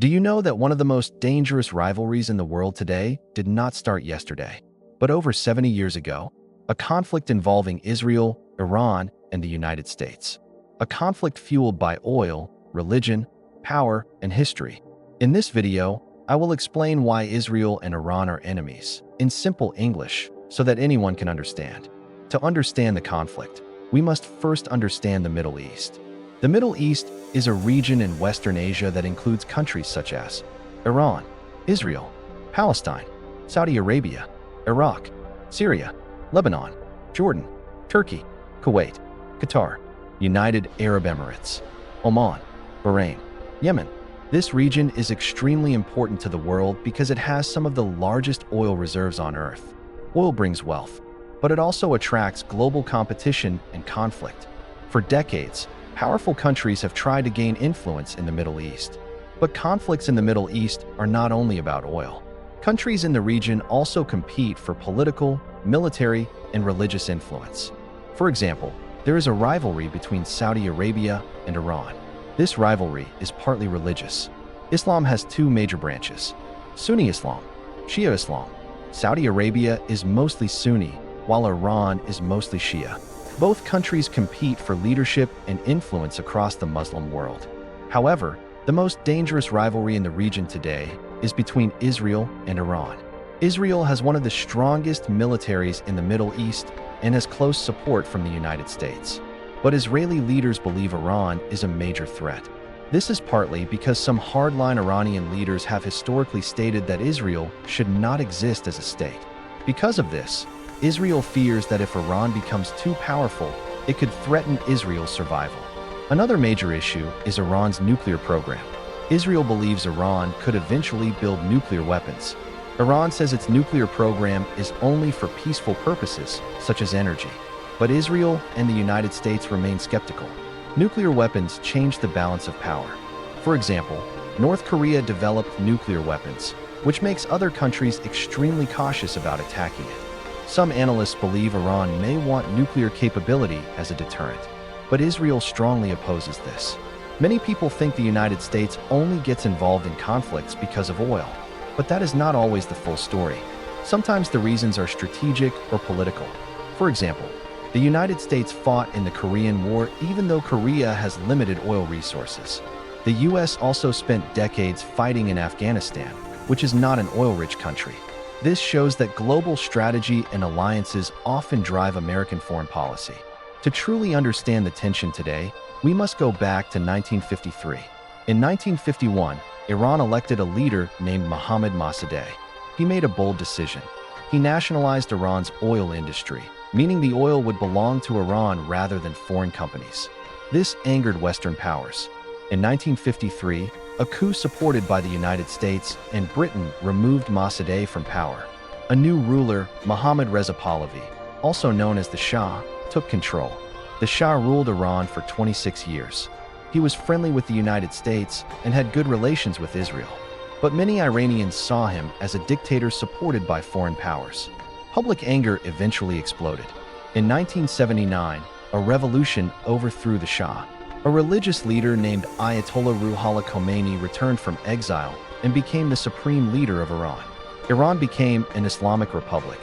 Do you know that one of the most dangerous rivalries in the world today did not start yesterday, but over 70 years ago? A conflict involving Israel, Iran, and the United States. A conflict fueled by oil, religion, power, and history. In this video, I will explain why Israel and Iran are enemies, in simple English, so that anyone can understand. To understand the conflict, we must first understand the Middle East. The Middle East is a region in Western Asia that includes countries such as Iran, Israel, Palestine, Saudi Arabia, Iraq, Syria, Lebanon, Jordan, Turkey, Kuwait, Qatar, United Arab Emirates, Oman, Bahrain, Yemen. This region is extremely important to the world because it has some of the largest oil reserves on Earth. Oil brings wealth, but it also attracts global competition and conflict. For decades, powerful countries have tried to gain influence in the Middle East. But conflicts in the Middle East are not only about oil. Countries in the region also compete for political, military, and religious influence. For example, there is a rivalry between Saudi Arabia and Iran. This rivalry is partly religious. Islam has two major branches: Sunni Islam, Shia Islam. Saudi Arabia is mostly Sunni, while Iran is mostly Shia. Both countries compete for leadership and influence across the Muslim world. However, the most dangerous rivalry in the region today is between Israel and Iran. Israel has one of the strongest militaries in the Middle East and has close support from the United States. But Israeli leaders believe Iran is a major threat. This is partly because some hardline Iranian leaders have historically stated that Israel should not exist as a state. Because of this, Israel fears that if Iran becomes too powerful, it could threaten Israel's survival. Another major issue is Iran's nuclear program. Israel believes Iran could eventually build nuclear weapons. Iran says its nuclear program is only for peaceful purposes, such as energy. But Israel and the United States remain skeptical. Nuclear weapons change the balance of power. For example, North Korea developed nuclear weapons, which makes other countries extremely cautious about attacking it. Some analysts believe Iran may want nuclear capability as a deterrent, but Israel strongly opposes this. Many people think the United States only gets involved in conflicts because of oil, but that is not always the full story. Sometimes the reasons are strategic or political. For example, the United States fought in the Korean War even though Korea has limited oil resources. The US also spent decades fighting in Afghanistan, which is not an oil-rich country. This shows that global strategy and alliances often drive American foreign policy. To truly understand the tension today, we must go back to 1953. In 1951, Iran elected a leader named Mohammad Mossadegh. He made a bold decision. He nationalized Iran's oil industry, meaning the oil would belong to Iran rather than foreign companies. This angered Western powers. In 1953, a coup supported by the United States and Britain removed Mossadegh from power. A new ruler, Mohammad Reza Pahlavi, also known as the Shah, took control. The Shah ruled Iran for 26 years. He was friendly with the United States and had good relations with Israel. But many Iranians saw him as a dictator supported by foreign powers. Public anger eventually exploded. In 1979, a revolution overthrew the Shah. A religious leader named Ayatollah Ruhollah Khomeini returned from exile and became the supreme leader of Iran. Iran became an Islamic republic.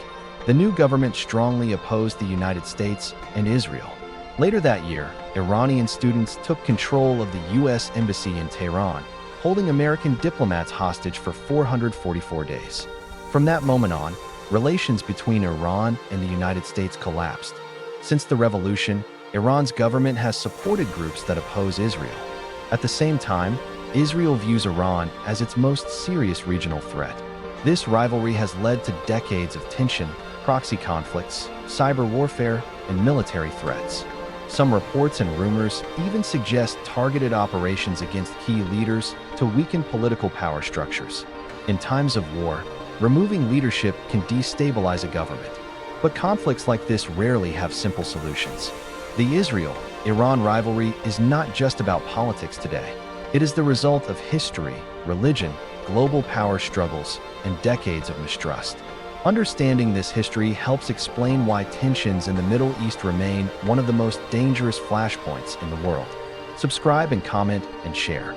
The new government strongly opposed the United States and Israel. Later that year, Iranian students took control of the US embassy in Tehran, holding American diplomats hostage for 444 days. From that moment on, relations between Iran and the United States collapsed. Since the revolution, Iran's government has supported groups that oppose Israel. At the same time, Israel views Iran as its most serious regional threat. This rivalry has led to decades of tension, proxy conflicts, cyber warfare, and military threats. Some reports and rumors even suggest targeted operations against key leaders to weaken political power structures. In times of war, removing leadership can destabilize a government. But conflicts like this rarely have simple solutions. The Israel-Iran rivalry is not just about politics today. It is the result of history, religion, global power struggles, and decades of mistrust. Understanding this history helps explain why tensions in the Middle East remain one of the most dangerous flashpoints in the world. Subscribe and comment and share.